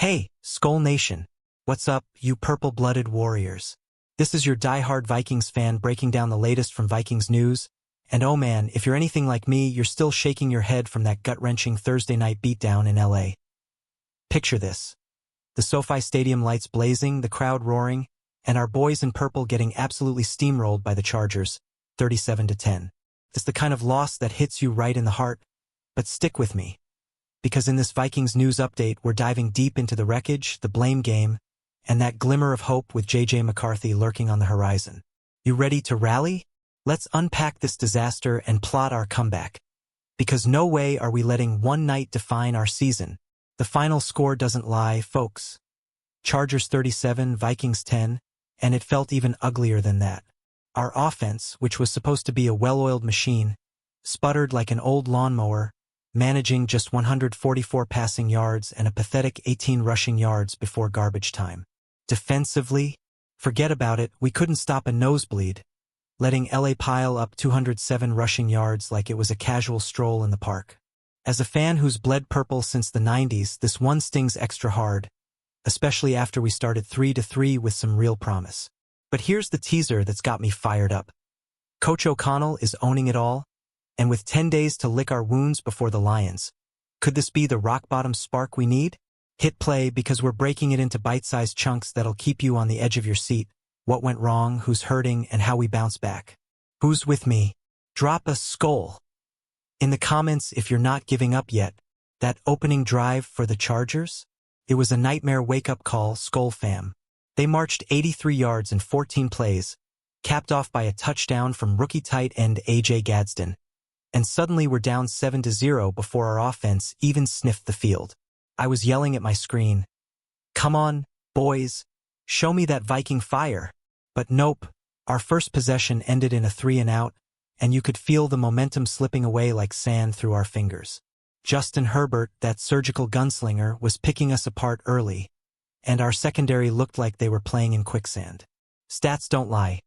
Hey, Skol Nation. What's up, you purple-blooded warriors? This is your die-hard Vikings fan breaking down the latest from Vikings news. And oh man, if you're anything like me, you're still shaking your head from that gut-wrenching Thursday night beatdown in LA. Picture this. The SoFi Stadium lights blazing, the crowd roaring, and our boys in purple getting absolutely steamrolled by the Chargers, 37-10. It's the kind of loss that hits you right in the heart, but stick with me. Because in this Vikings news update, we're diving deep into the wreckage, the blame game, and that glimmer of hope with J.J. McCarthy lurking on the horizon. You ready to rally? Let's unpack this disaster and plot our comeback. Because no way are we letting one night define our season. The final score doesn't lie, folks. Chargers 37, Vikings 10, and it felt even uglier than that. Our offense, which was supposed to be a well-oiled machine, sputtered like an old lawnmower, managing just 144 passing yards and a pathetic 18 rushing yards before garbage time. Defensively, forget about it, we couldn't stop a nosebleed, letting LA pile up 207 rushing yards like it was a casual stroll in the park. As a fan who's bled purple since the 90s, this one stings extra hard, especially after we started 3-3 with some real promise. But here's the teaser that's got me fired up. Coach O'Connell is owning it all, and with 10 days to lick our wounds before the Lions. Could this be the rock-bottom spark we need? Hit play because we're breaking it into bite-sized chunks that'll keep you on the edge of your seat. What went wrong, who's hurting, and how we bounce back. Who's with me? Drop a Skol in the comments if you're not giving up yet. That opening drive for the Chargers? It was a nightmare wake-up call, Skol fam. They marched 83 yards in 14 plays, capped off by a touchdown from rookie tight end A.J. Gadsden. And suddenly we're down 7-0 before our offense even sniffed the field. I was yelling at my screen, "Come on, boys, show me that Viking fire." But nope, our first possession ended in a 3-and-out, and you could feel the momentum slipping away like sand through our fingers. Justin Herbert, that surgical gunslinger, was picking us apart early, and our secondary looked like they were playing in quicksand. Stats don't lie.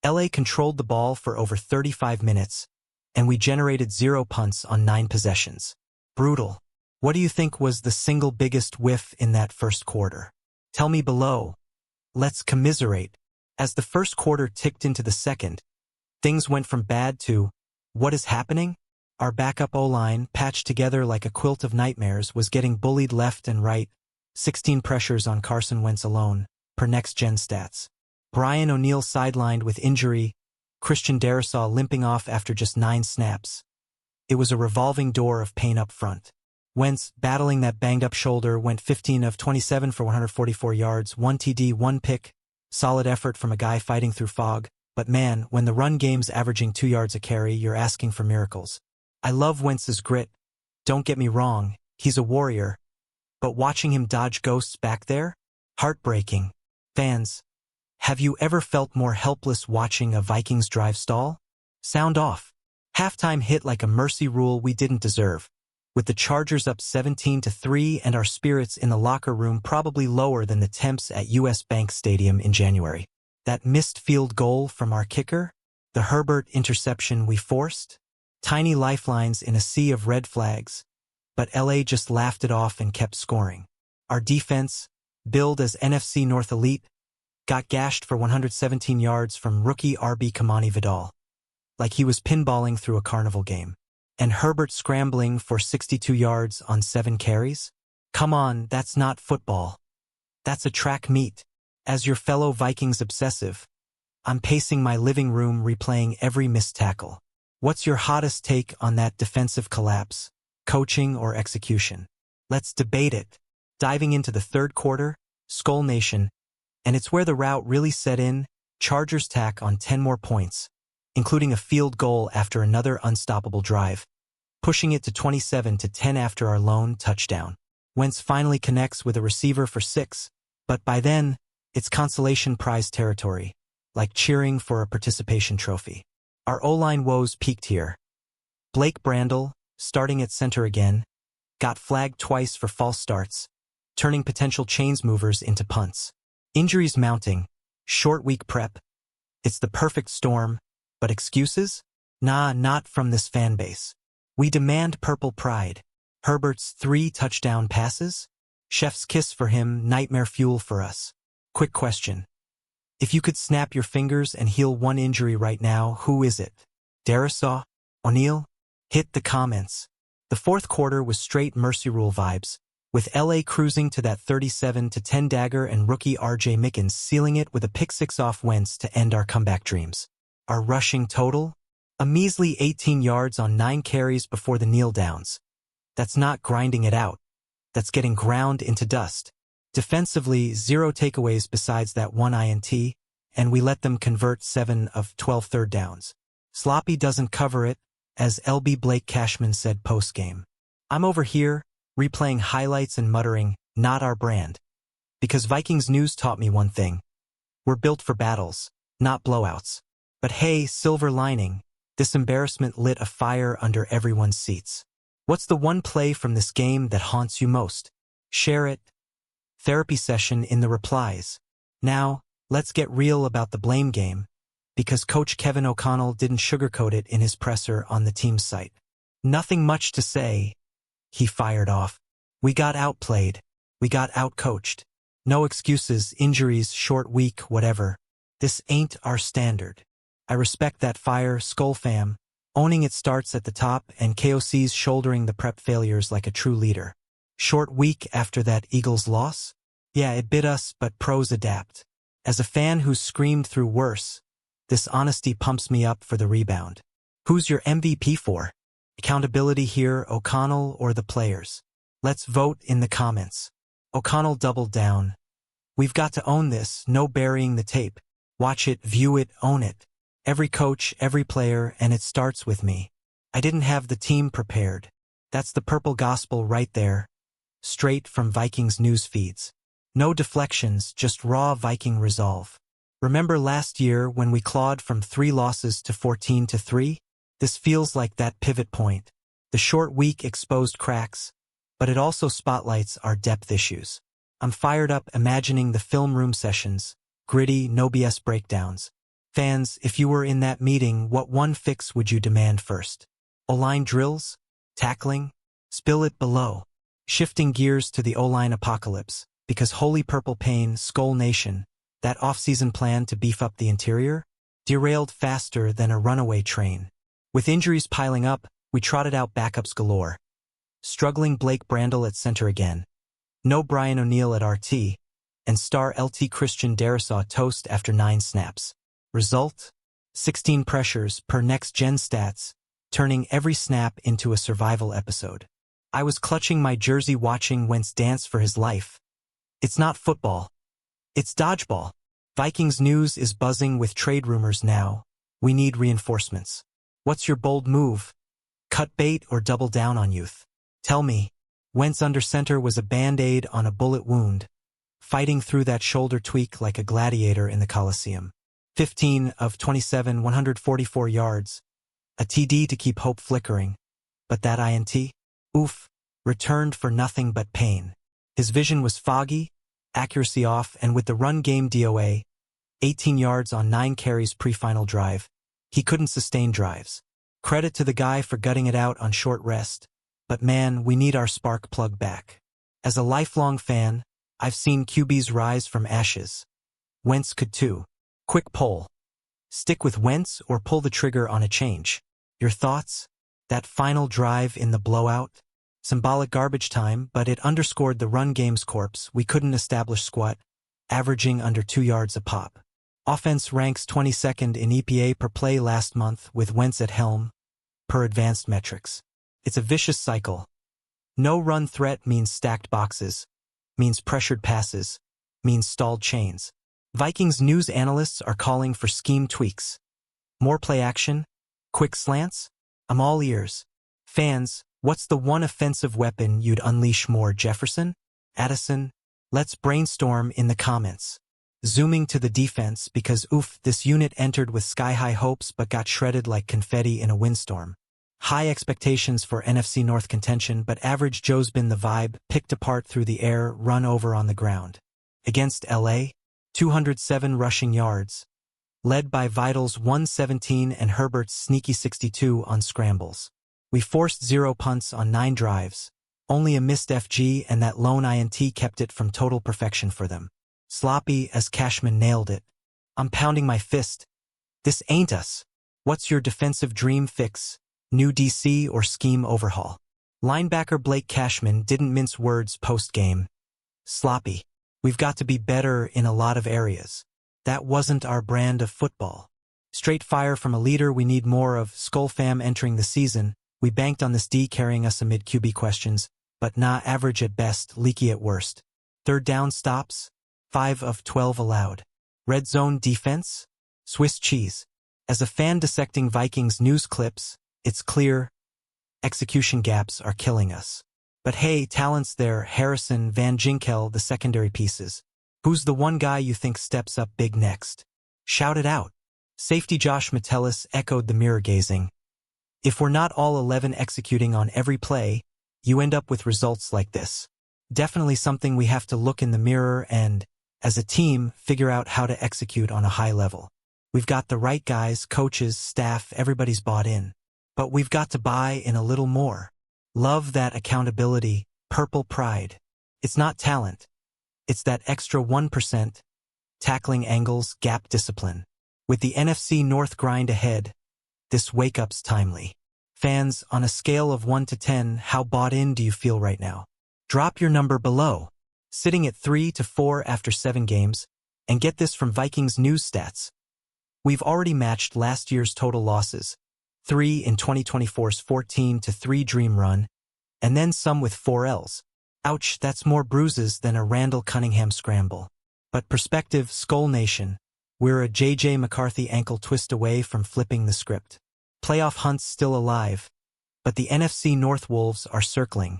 LA controlled the ball for over 35 minutes, and we generated 0 punts on 9 possessions. Brutal. What do you think was the single biggest whiff in that first quarter? Tell me below. Let's commiserate. As the first quarter ticked into the second, things went from bad to, what is happening? Our backup O-line, patched together like a quilt of nightmares, was getting bullied left and right, 16 pressures on Carson Wentz alone, per next-gen stats. Brian O'Neill sidelined with injury, Christian Darrisaw limping off after just 9 snaps. It was a revolving door of pain up front. Wentz, battling that banged-up shoulder, went 15 of 27 for 144 yards, 1 TD, 1 pick. Solid effort from a guy fighting through fog. But man, when the run game's averaging 2 yards a carry, you're asking for miracles. I love Wentz's grit. Don't get me wrong, he's a warrior. But watching him dodge ghosts back there? Heartbreaking. Fans, have you ever felt more helpless watching a Vikings drive stall? Sound off. Halftime hit like a mercy rule we didn't deserve, with the Chargers up 17-3 and our spirits in the locker room probably lower than the temps at US Bank Stadium in January. That missed field goal from our kicker? The Herbert interception we forced? Tiny lifelines in a sea of red flags, but LA just laughed it off and kept scoring. Our defense, billed as NFC North Elite, got gashed for 117 yards from rookie RB Kamani Vidal, like he was pinballing through a carnival game. And Herbert scrambling for 62 yards on 7 carries? Come on, that's not football. That's a track meet. As your fellow Vikings obsessive, I'm pacing my living room replaying every missed tackle. What's your hottest take on that defensive collapse? Coaching or execution? Let's debate it. Diving into the third quarter, Skol Nation, and it's where the rout really set in. Chargers tack on 10 more points, including a field goal after another unstoppable drive, pushing it to 27-10 after our lone touchdown. Wentz finally connects with a receiver for 6, but by then, it's consolation prize territory, like cheering for a participation trophy. Our O-line woes peaked here. Blake Brandel, starting at center again, got flagged twice for false starts, turning potential chains movers into punts. Injuries mounting, short week prep. It's the perfect storm, but excuses? Nah, not from this fan base. We demand purple pride. Herbert's 3 touchdown passes? Chef's kiss for him, nightmare fuel for us. Quick question. If you could snap your fingers and heal one injury right now, who is it? Darisaw? O'Neal? Hit the comments. The fourth quarter was straight mercy rule vibes, with LA cruising to that 37-10 dagger and rookie RJ Mickens sealing it with a pick-six off Wentz to end our comeback dreams. Our rushing total? A measly 18 yards on 9 carries before the kneel-downs. That's not grinding it out. That's getting ground into dust. Defensively, 0 takeaways besides that 1 INT, and we let them convert 7 of 12 third downs. Sloppy doesn't cover it, as LB Blake Cashman said post-game. I'm over here, replaying highlights and muttering, not our brand. Because Vikings news taught me one thing. We're built for battles, not blowouts. But hey, silver lining, this embarrassment lit a fire under everyone's seats. What's the one play from this game that haunts you most? Share it. Therapy session in the replies. Now, let's get real about the blame game, because Coach Kevin O'Connell didn't sugarcoat it in his presser on the team's site. Nothing much to say. He fired off. We got outplayed. We got outcoached. No excuses, injuries, short week, whatever. This ain't our standard. I respect that fire, Skol fam. Owning it starts at the top, and KOC's shouldering the prep failures like a true leader. Short week after that Eagles loss? Yeah, it bit us, but pros adapt. As a fan who's screamed through worse, this honesty pumps me up for the rebound. Who's your MVP for? Accountability here, O'Connell or the players? Let's vote in the comments. O'Connell doubled down. We've got to own this, no burying the tape. Watch it, view it, own it. Every coach, every player, and it starts with me. I didn't have the team prepared. That's the purple gospel right there. Straight from Vikings news feeds. No deflections, just raw Viking resolve. Remember last year when we clawed from 3 losses to 14-3? This feels like that pivot point. The short week exposed cracks, but it also spotlights our depth issues. I'm fired up imagining the film room sessions, gritty, no BS breakdowns. Fans, if you were in that meeting, what one fix would you demand first? O-line drills? Tackling? Spill it below. Shifting gears to the O-line apocalypse, because Holy Purple Pain, Skol Nation, that off-season plan to beef up the interior, derailed faster than a runaway train. With injuries piling up, we trotted out backups galore. Struggling Blake Brandel at center again. No Brian O'Neal at RT, and star LT Christian Darisaw toast after 9 snaps. Result? 16 pressures per next-gen stats, turning every snap into a survival episode. I was clutching my jersey watching Wentz dance for his life. It's not football. It's dodgeball. Vikings news is buzzing with trade rumors now. We need reinforcements. What's your bold move? Cut bait or double down on youth? Tell me. Wentz under center was a band-aid on a bullet wound, fighting through that shoulder tweak like a gladiator in the Coliseum. 15 of 27, 144 yards. A TD to keep hope flickering. But that INT? Oof. Returned for nothing but pain. His vision was foggy, accuracy off, and with the run game DOA, 18 yards on 9 carries pre-final drive, he couldn't sustain drives. Credit to the guy for gutting it out on short rest, but man, we need our spark plug back. As a lifelong fan, I've seen QBs rise from ashes. Wentz could too. Quick poll. Stick with Wentz or pull the trigger on a change? Your thoughts? That final drive in the blowout? Symbolic garbage time, but it underscored the run game's corpse. We couldn't establish squat, averaging under 2 yards a pop. Offense ranks 22nd in EPA per play last month with Wentz at helm, per advanced metrics. It's a vicious cycle. No run threat means stacked boxes, means pressured passes, means stalled chains. Vikings news analysts are calling for scheme tweaks. More play action? Quick slants? I'm all ears. Fans, what's the one offensive weapon you'd unleash more? Jefferson? Addison? Let's brainstorm in the comments. Zooming to the defense because oof, this unit entered with sky-high hopes but got shredded like confetti in a windstorm. High expectations for NFC North contention, but average Joe's been the vibe, picked apart through the air, run over on the ground. Against LA, 207 rushing yards, led by Vital's 117 and Herbert's sneaky 62 on scrambles. We forced 0 punts on 9 drives, Only a missed FG and that lone INT kept it from total perfection for them. Sloppy as Cashman nailed it. I'm pounding my fist. This ain't us. What's your defensive dream fix? New DC or scheme overhaul? Linebacker Blake Cashman didn't mince words post-game. Sloppy. We've got to be better in a lot of areas. That wasn't our brand of football. Straight fire from a leader we need more of. Skol fam entering the season. We banked on this D carrying us amid QB questions, but nah, average at best, leaky at worst. Third down stops, 5 of 12 allowed. Red zone defense, Swiss cheese. As a fan dissecting Vikings news clips, it's clear execution gaps are killing us. But hey, talent's there. Harrison, Van Ginkel, the secondary pieces. Who's the one guy you think steps up big next? Shout it out. Safety Josh Metellus echoed the mirror gazing. If we're not all 11 executing on every play, you end up with results like this. Definitely something we have to look in the mirror and, as a team, figure out how to execute on a high level. We've got the right guys, coaches, staff, everybody's bought in. But we've got to buy in a little more. Love that accountability, purple pride. It's not talent. It's that extra 1%, tackling angles, gap discipline. With the NFC North grind ahead, this wake-up's timely. Fans, on a scale of 1 to 10, how bought in do you feel right now? Drop your number below. Sitting at 3 to 4 after 7 games, and get this from Vikings news stats. We've already matched last year's total losses, 3 in 2024's 14-3 dream run, and then some with 4 Ls. Ouch, that's more bruises than a Randall Cunningham scramble. But perspective, Skol Nation, we're a J.J. McCarthy ankle twist away from flipping the script. Playoff hunt's still alive, but the NFC North Wolves are circling.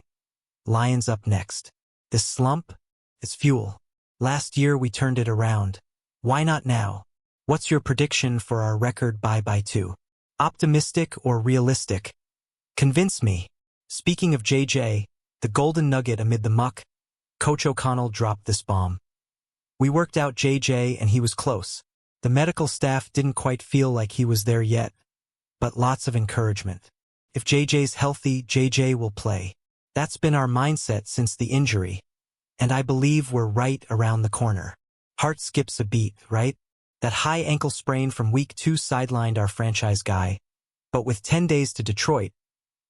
Lions up next. This slump? It's fuel. Last year we turned it around. Why not now? What's your prediction for our record bye-bye to? Optimistic or realistic? Convince me. Speaking of JJ, the golden nugget amid the muck, Coach O'Connell dropped this bomb. We worked out JJ and he was close. The medical staff didn't quite feel like he was there yet, but lots of encouragement. If JJ's healthy, JJ will play. That's been our mindset since the injury, and I believe we're right around the corner. Heart skips a beat, right? That high ankle sprain from week 2 sidelined our franchise guy, but with 10 days to Detroit,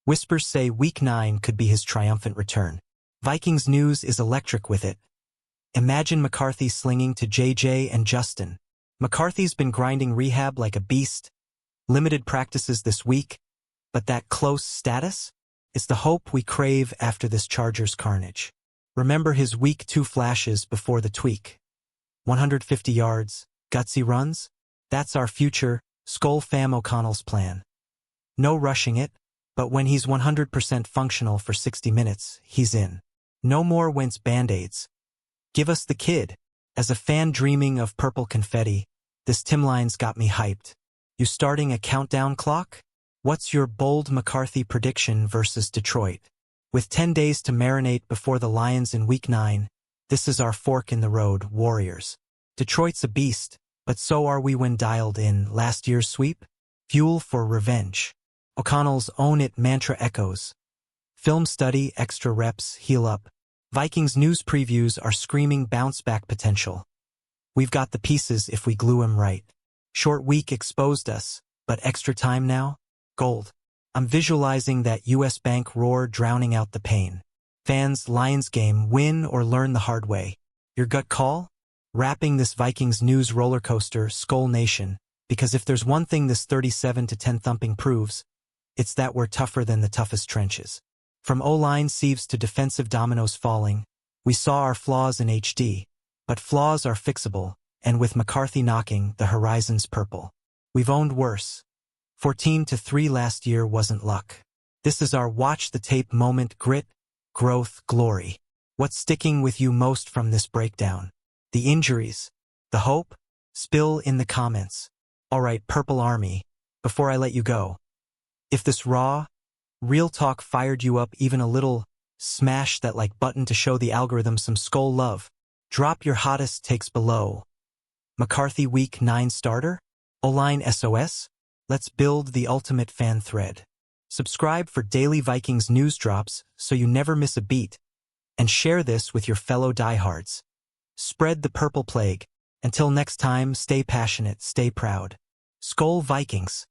whispers say week 9 could be his triumphant return. Vikings news is electric with it. Imagine McCarthy slinging to JJ and Justin. McCarthy's been grinding rehab like a beast, limited practices this week, but that close status? It's the hope we crave after this Chargers carnage. Remember his week 2 flashes before the tweak. 150 yards, gutsy runs? That's our future, Skol fam O'Connell's plan. No rushing it, but when he's 100% functional for 60 minutes, he's in. No more Wentz band-aids. Give us the kid. As a fan dreaming of purple confetti, this Timline's got me hyped. You starting a countdown clock? What's your bold McCarthy prediction versus Detroit? With 10 days to marinate before the Lions in week 9, this is our fork in the road, Warriors. Detroit's a beast, but so are we when dialed in. Last year's sweep? Fuel for revenge. O'Connell's own it mantra echoes. Film study, extra reps, heal up. Vikings news previews are screaming bounce-back potential. We've got the pieces if we glue 'em right. Short week exposed us, but extra time now? Gold. I'm visualizing that US Bank roar drowning out the pain. Fans, Lions game, win or learn the hard way. Your gut call? Wrapping this Vikings news roller coaster, Skol Nation, because if there's one thing this 37-10 thumping proves, it's that we're tougher than the toughest trenches. From O-line sieves to defensive dominoes falling, we saw our flaws in HD, but flaws are fixable, and with McCarthy knocking, the horizon's purple. We've owned worse. 14-3 last year wasn't luck. This is our watch the tape moment, grit, growth, glory. What's sticking with you most from this breakdown? The injuries? The hope? Spill in the comments. Alright, Purple Army, before I let you go. If this raw, real talk fired you up even a little, smash that like button to show the algorithm some Skol love. Drop your hottest takes below. McCarthy Week 9 starter? O-line SOS? Let's build the ultimate fan thread. Subscribe for daily Vikings news drops so you never miss a beat. And share this with your fellow diehards. Spread the purple plague. Until next time, stay passionate, stay proud. Skol Vikings.